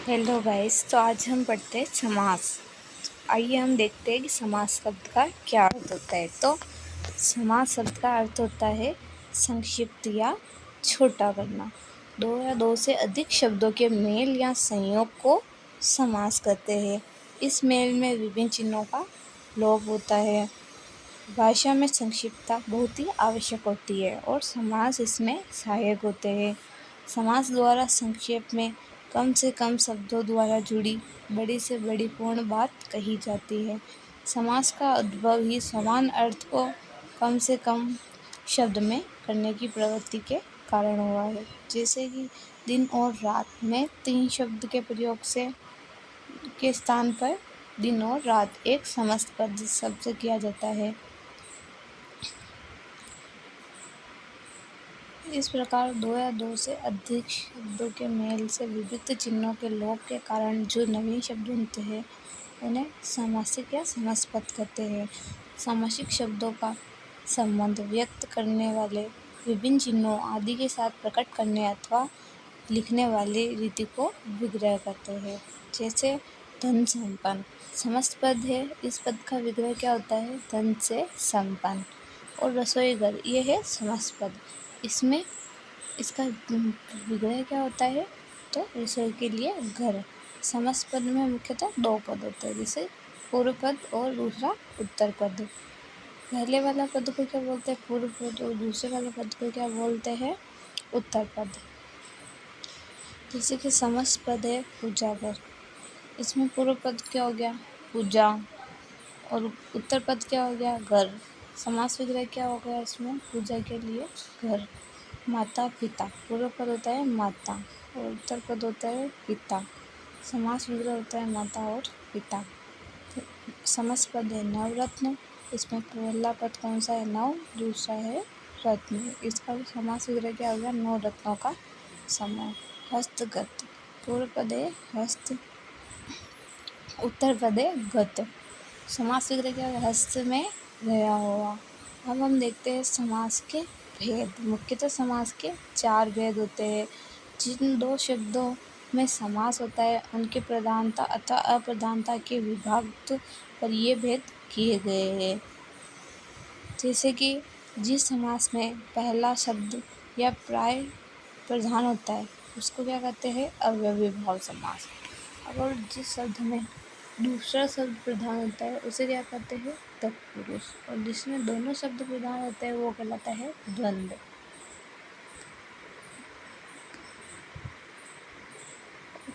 Hello guys. तो आज हम पढ़ते हैं समास। आइए हम देखते हैं कि समास शब्द का क्या अर्थ होता है। तो समास शब्द का अर्थ होता है संक्षिप्त या छोटा करना। दो या दो से अधिक शब्दों के मेल या संयोग को समास कहते हैं। इस मेल में विभिन्न चिन्हों का लोप होता है। भाषा में संक्षिप्तता बहुत ही आवश्यक होती है और समास इसमें सहायक होते हैं। समास द्वारा संक्षेप में कम से कम शब्दों द्वारा जुड़ी बड़ी से बड़ी पूर्ण बात कही जाती है। समास का उद्भव ही समान अर्थ को कम से कम शब्द में करने की प्रवृत्ति के कारण हुआ है। जैसे कि दिन और रात में 3 शब्द के प्रयोग से के स्थान पर दिन और रात एक समस्त पद शब्द से किया जाता है। इस प्रकार दो या दो से अधिक शब्दों के मेल से विभिन्न चिन्हों के लोप के कारण जो नवीन शब्द बनते हैं उन्हें सामासिक या समस्त पद कहते हैं। सामासिक शब्दों का संबंध व्यक्त करने वाले विभिन्न चिन्हों आदि के साथ प्रकट करने अथवा लिखने वाली रीति को विग्रह कहते हैं। जैसे धन संपन्न समस्त पद है। इस पद का विग्रह क्या होता है? धन से संपन्न। और रसोई घर ये है समस्त पद। इसमें इसका विग्रह क्या होता है? तो रसोई के लिए घर। समस्त पद में मुख्यतः 2 पद होते हैं, जैसे पूर्व पद और दूसरा उत्तर पद। पहले वाला पद को क्या बोलते हैं? पूर्व पद। और दूसरे वाले पद को क्या बोलते हैं? उत्तर पद। जैसे कि समस्त पद है पूजा घर। इसमें पूर्व पद क्या हो गया? पूजा। और उत्तर पद क्या हो गया? घर। समास विग्रह क्या हो गया इसमें? पूजा के लिए घर। माता पिता पूर्व पद होता है माता और उत्तर पद होता है पिता। समास विग्रह होता है माता और पिता। समस्त पद है नवरत्न। इसमें पहला पद कौन सा है? नव। दूसरा है रत्न। इसका समास विग्रह क्या हो गया? 9 रत्नों का समूह। हस्तगत पूर्व पद है हस्त। उत्तर पद है गत। समास विग्रह क्या है? हस्त में गया हुआ। अब हम देखते हैं समास के भेद। मुख्यतः समास के 4 भेद होते हैं। जिन 2 शब्दों में समास होता है उनकी प्रधानता अथवा अप्रधानता के विभाग पर ये भेद किए गए हैं। जैसे कि जिस समास में पहला शब्द या प्राय प्रधान होता है उसको क्या कहते हैं? अव्ययी भाव समास। और जिस शब्द में दूसरा शब्द प्रधान होता है उसे क्या कहते हैं? तत्पुरुष। और जिसमें दोनों शब्द प्रधान होते हैं वो कहलाता है द्वंद्व।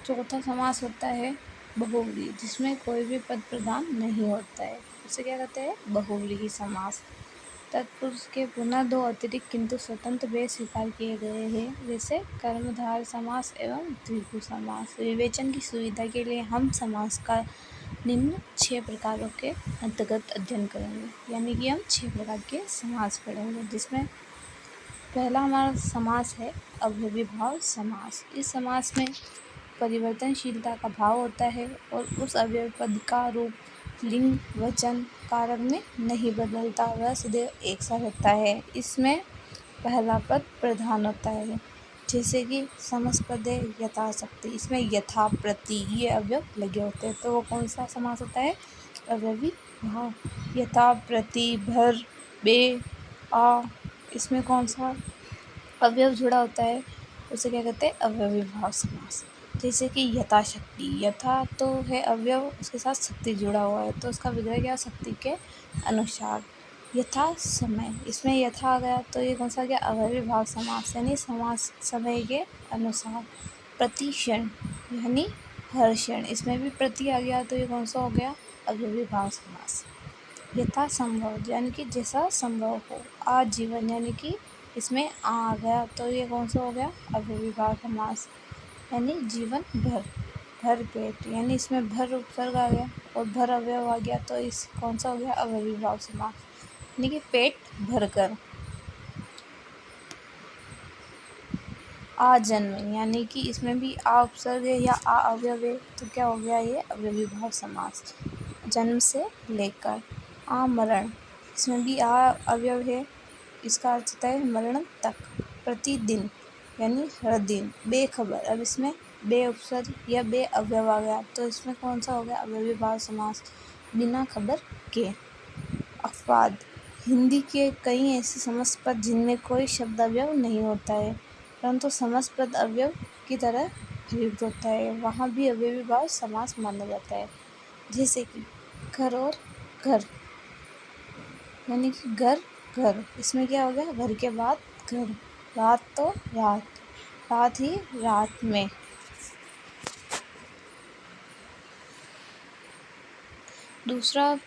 चौथा समास होता है बहुव्रीहि, जिसमें कोई भी पद प्रधान नहीं होता है उसे क्या कहते हैं? बहुव्रीहि समास। तत्पुरुष के पुनः 2 अतिरिक्त किंतु स्वतंत्र भेद स्वीकार किए गए हैं, जैसे कर्मधारय समास एवं द्विगु समास। विवेचन की सुविधा के लिए हम समास का निम्न 6 प्रकारों के अंतर्गत अध्ययन करेंगे। यानी कि हम 6 प्रकार के समास पढ़ेंगे, जिसमें पहला हमारा समास है अव्ययी भाव समास। इस समास में परिवर्तनशीलता का भाव होता है और उस अव्यय पद का रूप लिंग वचन कारक में नहीं बदलता, वह सदैव एक सा रहता है। इसमें पहला पद प्रधान होता है, जैसे कि समस्त पद है यथाशक्ति। इसमें यथा प्रति ये अवयव लगे होते हैं, तो वो कौन सा समास होता है? अव्ययी भाव। यथा प्रति भर बे आ, इसमें कौन सा अवयव जुड़ा होता है उसे क्या कहते हैं? अव्ययी भाव समास। जैसे कि यथाशक्ति, यथा तो है अवयव, उसके साथ शक्ति जुड़ा हुआ है तो उसका विग्रह क्या? शक्ति के अनुसार। यथा समय, इसमें यथा आ गया तो ये कौन सा गया? अव्ययी भाव समास, यानी समास समय के अनुसार। प्रति क्षण यानी हर क्षण, इसमें भी प्रति आ गया तो ये कौन सा हो गया? अव्ययी भाव समास। यथा संभव यानी कि जैसा संभव हो। आजीवन यानी कि इसमें आ गया तो ये कौन सा हो गया? अव्ययी भाव समास, यानी जीवन भर। भर पेट यानी इसमें भर उपसर्ग आ गया और भर अवयव आ गया तो इस कौन सा हो गया? अव्ययी भाव समास, यानी कि पेट भर कर। आजन्म यानी कि इसमें भी आ उपसर्ग है या आ अवयव है तो क्या हो गया? ये अव्ययी भाव समास, जन्म से लेकर। आमरण, इसमें भी आ अवयव है, इसका अर्थ होता है मरण तक। प्रतिदिन यानी हर दिन। बेखबर, अब इसमें बे उपसर्ग या बे अवयव आ गया, तो इसमें कौन सा हो गया? अवयवी भाव समास। बिना खबर के। अपवाद। हिंदी के कई ऐसे समास पद जिनमें कोई शब्द अवयव नहीं होता है, परंतु समास पद अवयव की तरह प्रयुक्त होता है, वहाँ भी अवयवी भाव समास माना जाता है। जैसे कि घर और घर, यानी कि घर घर, इसमें क्या हो गया? घर के बाद घर। रात तो रात, रात ही रात में। दूसरा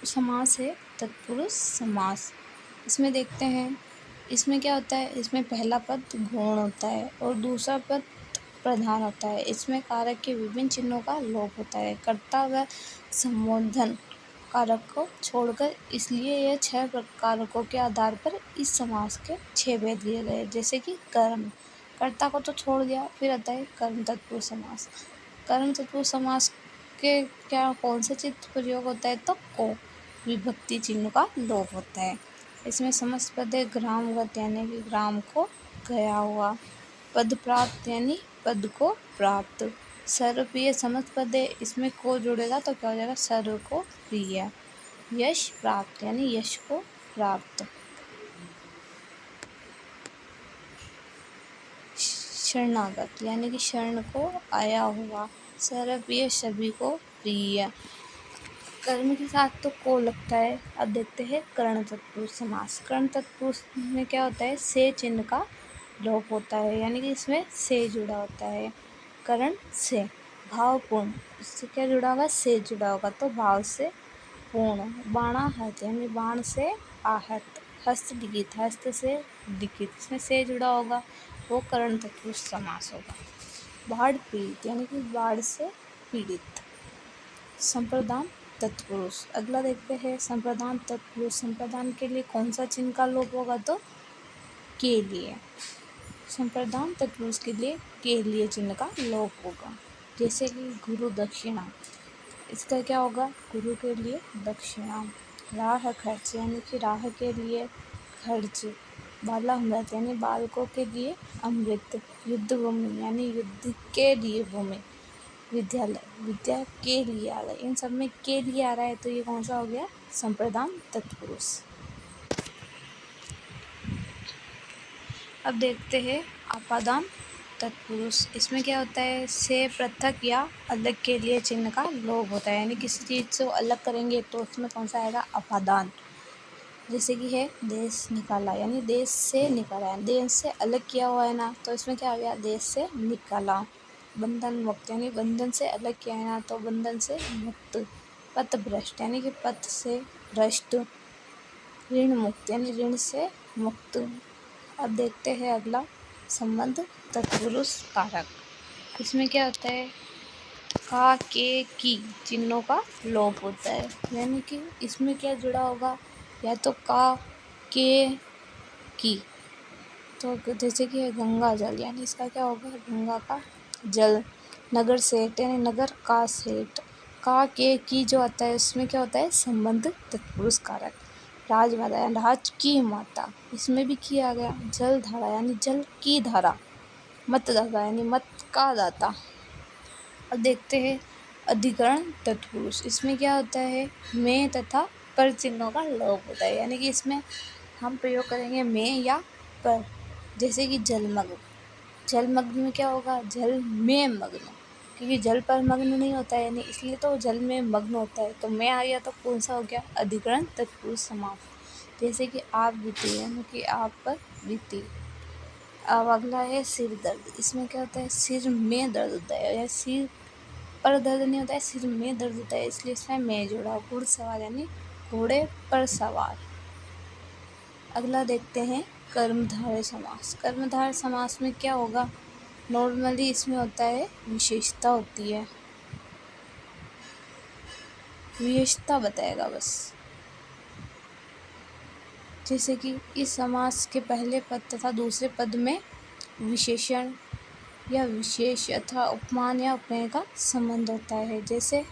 समास है तत्पुरुष समास। इसमें देखते हैं, इसमें क्या होता है? इसमें पहला पद गौण होता है और दूसरा पद प्रधान होता है। इसमें कारक के विभिन्न चिन्हों का लोप होता है, कर्ता व संबोधन कारक को छोड़कर, इसलिए यह 6 कारकों के आधार पर इस समास के 6 भेद दिए गए। जैसे कि कर्म, कर्ता को तो छोड़ दिया, फिर आता है कर्म तत्पुरुष समास। कर्म तत्पुरुष समास के क्या कौन सा चित्त प्रयोग होता है? तो को, विभक्ति चिन्ह का लोप होता है। इसमें समस्त पद है ग्रामगत, यानी कि ग्राम को गया हुआ। पद प्राप्त, यानी पद को प्राप्त। सर्वप्रिय समस्त पद है, इसमें को जुड़ेगा तो क्या हो जाएगा? सर्व को प्रिय। यश प्राप्त, यानी यश को प्राप्त। शरणागत, यानी कि शरण को आया हुआ। सर्वप्रिय, सभी को प्रिय। कर्म के साथ तो को लगता है। अब देखते हैं कर्ण तत्पुरुष समास। कर्ण तत्पुरुष में क्या होता है? से चिन्ह का लोप होता है, यानी कि इसमें से जुड़ा होता है। कर्ण से। भावपूर्ण, इससे क्या जुड़ा होगा? से जुड़ा होगा, तो भाव से पूर्ण। बाणाहत, यानी बाण से आहत। हस्तलिखित, हस्त से लिखित, इसमें से जुड़ा होगा, वो कर्ण तत्पुरुष समास होगा। बाढ़ पीड़ित, यानी कि बाढ़ से पीड़ित। संप्रदान तत्पुरुष। अगला देखते हैं संप्रदान तत्पुरुष। संप्रदान के लिए कौन सा चिन्ह का लोप होगा? तो के लिए। संप्रदान तत्पुरुष के लिए चिन्ह का लोप होगा। जैसे कि गुरु दक्षिणा, इसका क्या होगा? गुरु के लिए दक्षिणा। राह खर्च, यानी कि राह के लिए खर्च। बालामृत, यानी बालकों के लिए अमृत। युद्ध भूमि, यानी युद्ध के लिए भूमि। विद्यालय, विद्या के लिए आलय। इन सब में के लिए आ रहा है, तो ये कौन सा हो गया? संप्रदान तत्पुरुष। अब देखते हैं अपादान तत्पुरुष। इसमें क्या होता है? से पृथक या अलग के लिए चिन्ह का लोप होता है, यानी किसी चीज़ से अलग करेंगे तो उसमें कौन सा आएगा? अपादान। जैसे कि है देश निकाला, यानी देश से निकाला है, देश से अलग किया हुआ है ना, तो इसमें क्या आ गया? देश से निकाला। बंधन मुक्त, यानी बंधन से अलग किया है ना, तो बंधन से मुक्त। पथ भ्रष्ट, यानी कि पथ से भ्रष्ट। ऋण मुक्त, यानी ऋण से मुक्त। अब देखते हैं अगला संबंध तत्पुरुष कारक। इसमें क्या होता है? का, के, की चिन्हों का लोप होता है, यानी कि इसमें क्या जुड़ा होगा? या तो का, के, की। तो जैसे कि है गंगा जल, यानी इसका क्या होगा? गंगा का जल। नगर सेठ, यानी नगर का सेठ। का, के, की जो आता है उसमें क्या होता है? संबंध तत्पुरुष कारक। राजमाता, यानी राज की माता, इसमें भी की आ गया। जल धारा, यानी जल की धारा। मतदाता, यानी मत का दाता। अब देखते हैं अधिकरण तत्पुरुष। इसमें क्या होता है? में तथा पर चिन्हों का लोप होता है, यानी कि इसमें हम प्रयोग करेंगे में या पर। जैसे कि जलमग्न, जलमग्न में क्या होगा? जल में मग्न, क्योंकि जल पर मग्न नहीं होता है, यानी इसलिए तो जल में मग्न होता है, तो मैं आ गया, तो कौन सा हो गया? अधिकरण तत्पुरुष समास। जैसे कि आप बीती, यानी कि आप पर बीती। अब अगला है सिर दर्द। इसमें क्या होता है? सिर में दर्द होता है, या सिर पर दर्द नहीं होता है, सिर में दर्द होता है, इसलिए इसमें मैं जोड़ा। घुड़सवार, यानी घोड़े पर सवार। अगला देखते हैं कर्मधारय समास। कर्मधारय समास में क्या होगा? नॉर्मली इसमें होता है विशेषता होती है, विशेषता बताएगा बस। जैसे कि इस समास के पहले पद तथा दूसरे पद में विशेषण या विशेष अथवा उपमान या उपमेय का संबंध होता है। जैसे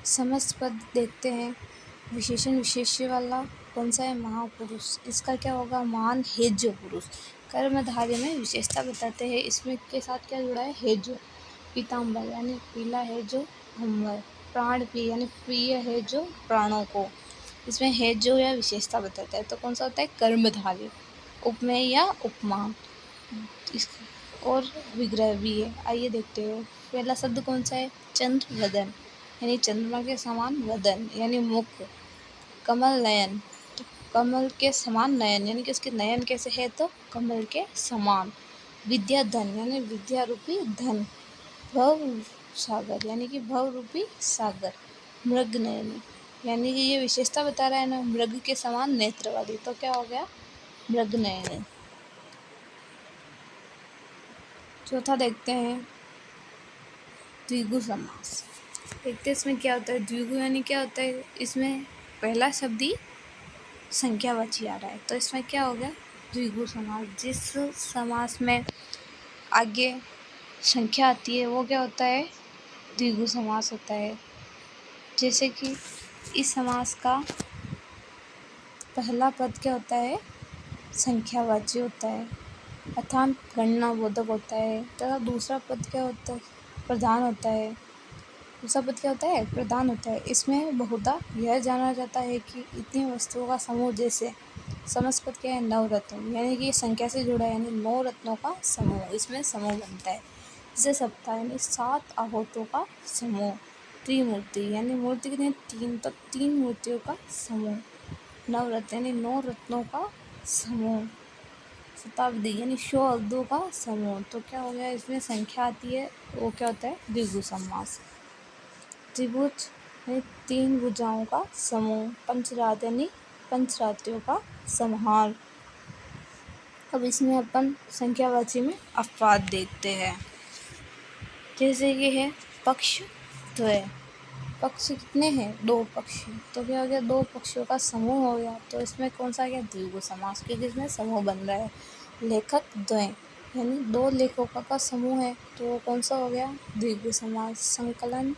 समस्त पद देखते हैं। विशेषण विशेष्य वाला कौन सा है? महापुरुष। इसका क्या होगा? महान है जो पुरुष। कर्मधारय में विशेषता बताते हैं। इसमें के साथ क्या जुड़ा है, हेजो, पीताम्बर यानी पीला है जो अंबर, प्राण प्रिय यानी प्रिय है जो प्राणों को। इसमें हेजो या विशेषता बताता है, तो कौन सा होता है, कर्मधारय। उपमेय या उपमान, इस और विग्रह भी है। आइए देखते हैं, पहला शब्द कौन सा है, चंद्र वदन यानी चंद्रमा के समान वदन यानी मुख। कमल नयन, तो कमल के समान नयन यानी कि उसके नयन कैसे है, तो कमल के समान। विद्या धन यानी विद्या रूपी धन। भव सागर यानी कि भव रूपी सागर। मृग नयन यानी कि ये विशेषता बता रहा है ना, मृग के समान नेत्र वाली, तो क्या हो गया, मृग नयन। चौथा देखते हैं, द्विगु समास। देखते हैं इसमें क्या होता है। द्विगु यानी क्या होता है, इसमें पहला शब्द ही संख्यावाची आ रहा है, तो इसमें क्या हो गया, द्विगु समास। जिस समास में आगे संख्या आती है वो क्या होता है, द्विगु समास होता है। जैसे कि इस समास का पहला पद क्या होता है, संख्यावाची होता है अर्थात गणना बोधक होता है, तथा दूसरा पद क्या होता है, प्रधान होता है। दूसरा पद क्या होता है, प्रधान होता है। इसमें बहुधा यह जाना जाता है कि इतनी वस्तुओं का समूह, जैसे समस्त पद क्या है, नवरत्न यानी कि संख्या से जुड़ा है, यानी 9 रत्नों का समूह इसमें समूह बनता है। जैसे सप्ताह यानी 7 आहतों का समूह। त्रिमूर्ति यानी मूर्ति कितनी, 3, तो 3 मूर्तियों का समूह। नवरत्न यानी 9 रत्नों का समूह। शताब्दी यानी 100 अब्दों का समूह। तो क्या हो गया, इसमें संख्या आती है, वो क्या होता है, द्विगु समास। त्रिभुज यानी 3 भुजाओं का समूह। पंचरात यानी पंचरात्रियों का संहार। अब इसमें अपन संख्यावाची में अपवाद देखते हैं। जैसे ये है पक्ष द्वय, पक्ष कितने हैं, 2 पक्ष, तो क्या हो गया, 2 पक्षों का समूह हो गया, तो इसमें कौन सा गया, द्विगु समास, क्योंकि इसमें समूह बन रहा है। लेखक द्वय यानी 2 लेखकों का समूह है, तो वो कौन सा हो गया, द्विगु समास। संकलन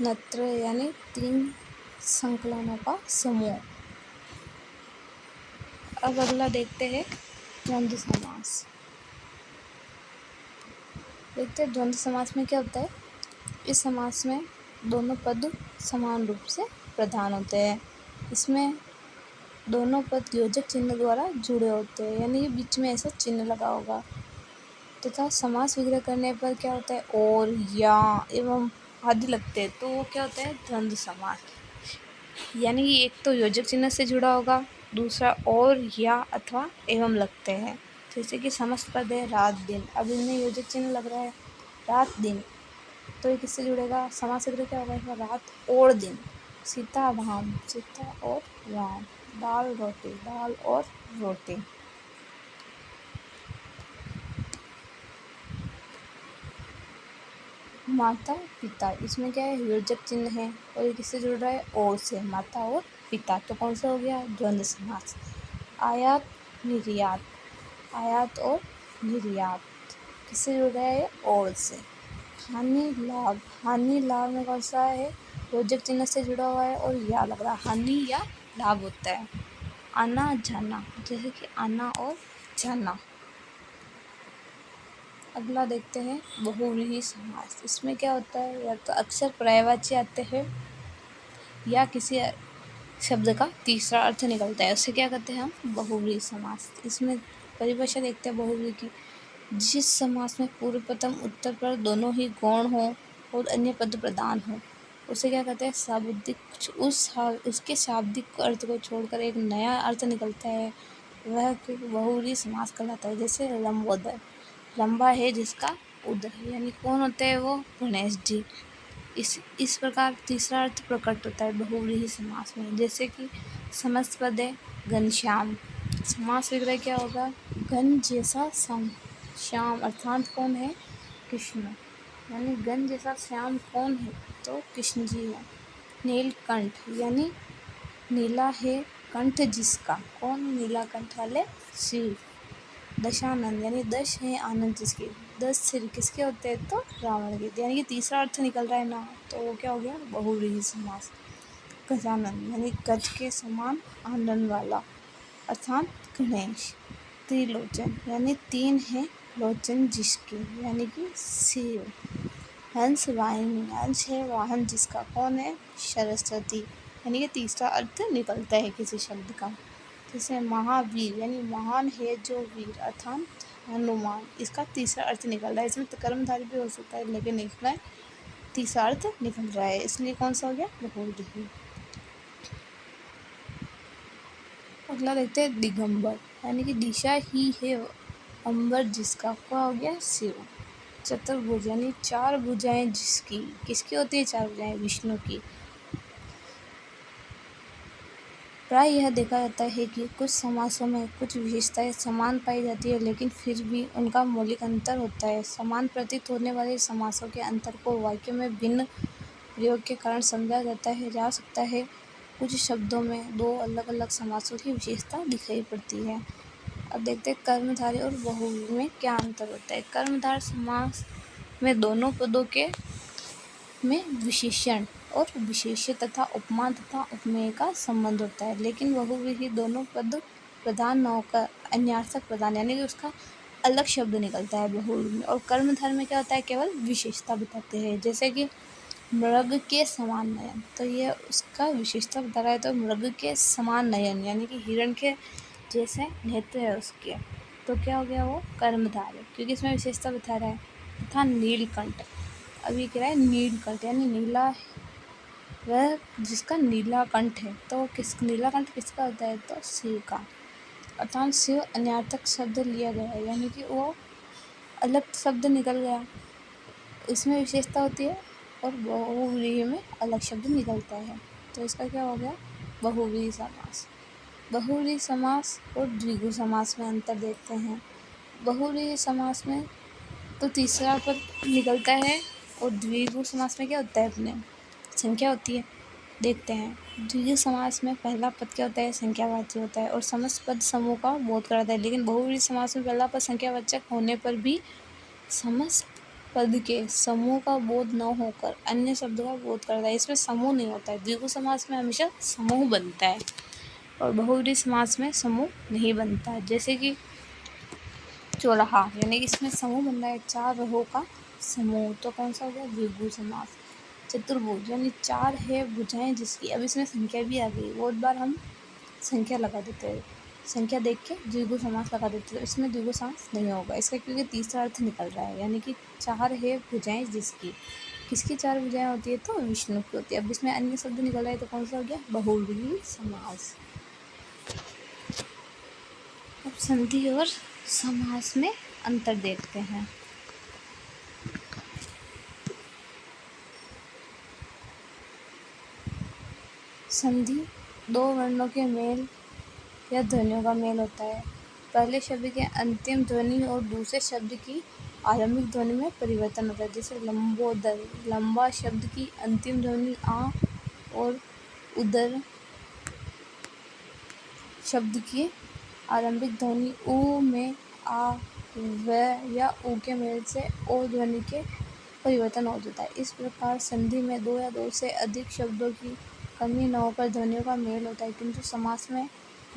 नत्र यानी 3 संकलनों का समूह। अब अगला देखते हैं द्वंद्व समास। देखते हैं द्वंद्व समास में क्या होता है। इस समास में दोनों पद समान रूप से प्रधान होते हैं। इसमें दोनों पद योजक चिन्ह द्वारा जुड़े होते हैं, यानी कि बीच में ऐसा चिन्ह लगा होगा। तथा समास विग्रह करने पर क्या होता है, और, या, एवं आदि लगते हैं, तो वो क्या होता है, द्वंद्व समास। यानी कि एक तो योजक चिन्ह से जुड़ा होगा, दूसरा और, या, अथवा एवं लगते हैं। जैसे कि समस्त पद है रात दिन, अब इनमें योजक चिन्ह लग रहा है रात दिन, तो ये किससे जुड़ेगा, समास विग्रह क्या होगा इसमें, रात और दिन। सीता राम, सीता और राम। दाल रोटी, दाल और रोटी। माता पिता, इसमें क्या है, योजक चिन्ह है, और ये किससे जुड़ रहा है, और से, माता और पिता, तो कौन सा हो गया, द्वंद्व समास। आयात निर्यात, आयात और निर्यात किससे जुड़ रहा है, और से। हानि लाभ, हानि लाभ में कौन सा है, योजक चिन्ह से जुड़ा हुआ है और या लग रहा है, हानि या लाभ होता है। आना जाना, जैसे कि आना और जाना। अगला देखते हैं बहुव्रीहि समास। इसमें क्या होता है, या तो अक्सर पर्यायवाची आते हैं, या किसी शब्द का तीसरा अर्थ निकलता है, उससे क्या कहते हैं हम, बहुव्रीहि समास। इसमें परिभाषा देखते हैं बहुव्रीहि की। जिस समास में पूर्व प्रथम उत्तर पर दोनों ही गौण हो और अन्य पद प्रधान हो, उसे क्या कहते हैं, शाब्दिक, उसके शाब्दिक अर्थ को छोड़कर एक नया अर्थ निकलता है, वह बहुव्रीहि समास कहलाता है। जैसे लंबोदर, लंबा है जिसका उदर, यानी कौन होते हैं वो, गणेश जी। इस प्रकार तीसरा अर्थ प्रकट होता है बहुव्रीहि समास में। जैसे कि समस्त पद है घनश्याम, समास विग्रह क्या होगा, घन जैसा श्याम, अर्थात कौन है, कृष्ण, यानी घन जैसा श्याम कौन है, तो कृष्ण जी है। नीलकंठ यानी नीला है कंठ जिसका, कौन, नीलाकंठ वाले शिव। दशानन यानी 10 है आनंद जिसके, 10 सिर किसके होते हैं, तो रावण के, यानी कि तीसरा अर्थ निकल रहा है ना, तो वो क्या हो गया, बहुव्रीहि समास। गजानन यानी गज के समान आनंद वाला, अर्थात गणेश। त्रिलोचन यानी 3 है लोचन जिसके, यानी कि शिव। हंस वाहिनी, हंस है वाहन जिसका, कौन है? सरस्वती। यानी कि तीसरा अर्थ निकलता है किसी शब्द का। जैसे महावीर यानी महान है जो वीर, अर्थात हनुमान, इसका तीसरा अर्थ निकल रहा है। इसमें कर्मधारय भी हो सकता है लेकिन इसमें तीसरा अर्थ निकल रहा है, इसलिए कौन सा हो गया? बहुव्रीहि। अगला देखते हैं दिगंबर, यानी कि दिशा ही है अंबर जिसका, क्या हो गया? शिव। चतुर्भुज यानी 4 भुजाएं जिसकी, किसकी होती है 4 भुजाएं? विष्णु की। प्राय यह देखा जाता है कि कुछ समासों में कुछ विशेषताएं समान पाई जाती है लेकिन फिर भी उनका मौलिक अंतर होता है। समान प्रतीत होने वाले समासों के अंतर को वाक्य में भिन्न प्रयोग के कारण समझा जा सकता है। कुछ शब्दों में 2 अलग अलग समासों की विशेषता दिखाई पड़ती है। अब देखते हैं कर्मधारय और बहुव्रीहि में क्या अंतर होता है। कर्मधारय समास में दोनों पदों के में विशेषण और विशेष्य तथा उपमा तथा उपमेय का संबंध होता है, लेकिन बहुव्रीहि दोनों पद प्रधान न होकर अन्यार्थक प्रधान, यानी कि उसका अलग शब्द निकलता है बहुव्रीहि में। और कर्मधारय में क्या होता है? केवल विशेषता बताते हैं, जैसे कि मृग के समान नयन, तो ये उसका विशेषता बता रहा है। तो मृग के समान नयन यानी कि हिरण के जैसे नेत्र है उसके, तो क्या हो गया? वो कर्मधारय, क्योंकि इसमें विशेषता बता रहा है। तथा नीलकंठ, अभी कह रहा है नीलकंठ यानी नीला, वह जिसका नीला कंठ है, तो नीला कंठ किसका होता है? तो शिव का। अर्थात शिव अन्यार्थक शब्द लिया गया है, यानी कि वो अलग शब्द निकल गया, इसमें विशेषता होती है, और बहुव्रीहि में अलग शब्द निकलता है, तो इसका क्या हो गया? बहुव्रीहि समास। बहुव्रीहि समास और द्विगु समास में अंतर देखते हैं। बहुव्रीहि समास में तो तीसरा पद निकलता है, और द्विगु समास में क्या होता है? अपने संख्या होती है। देखते हैं द्विगु समास में पहला पद क्या होता है? संख्यावाचक होता है और समस्त पद समूह का बोध कराता है, लेकिन बहुव्रीहि समास में पहला पद संख्यावाचक होने पर भी समस्त पद के समूह का बोध न होकर अन्य शब्द का बोध करता है, इसमें समूह नहीं होता है। द्विगु समास में हमेशा समूह बनता है और बहुव्रीहि समास में समूह नहीं बनता है। जैसे कि चौराहा, यानी कि इसमें समूह बन रहा है 4 रहों का समूह, तो कौन सा हो गया? द्विगु समास। चतुर्भुज यानी 4 है भुजाएं जिसकी, अब इसमें संख्या भी आ गई, बहुत बार हम संख्या लगा देते हैं, संख्या देख के द्विगु समास लगा देते हैं, तो इसमें द्विगु समास नहीं होगा इसका, क्योंकि तीसरा अर्थ निकल रहा है, यानी कि 4 है भुजाएं जिसकी। किसकी 4 भुजाएं होती है? तो विष्णु की होती है। अब इसमें अन्य शब्द निकल रहा है, तो कौन सा हो गया? बहुव्रीहि समास। अब संधि और समास में अंतर देखते हैं। संधि 2 वर्णों के मेल या ध्वनियों का मेल होता है। पहले शब्द के अंतिम ध्वनि और दूसरे शब्द की आरंभिक ध्वनि में परिवर्तन होता है। जैसे लंबोदर, लंबा शब्द की अंतिम ध्वनि आ और उदर शब्द की आरंभिक ध्वनि उ में आ, व या उ के मेल से ओ ध्वनि के परिवर्तन हो जाता है। इस प्रकार संधि में 2 या 2 से अधिक शब्दों की कमी न होकर ध्वनियों का मेल होता है, किंतु समास में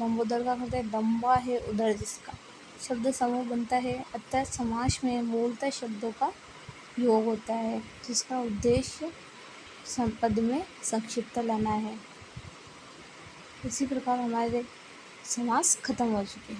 लंबोदर का अर्थ है लंबा है उदर जिसका, शब्द समूह बनता है। अतः समास में मूलतः शब्दों का योग होता है जिसका उद्देश्य पद में संक्षिप्तता लाना है। इसी प्रकार हमारे समास खत्म हो चुके हैं।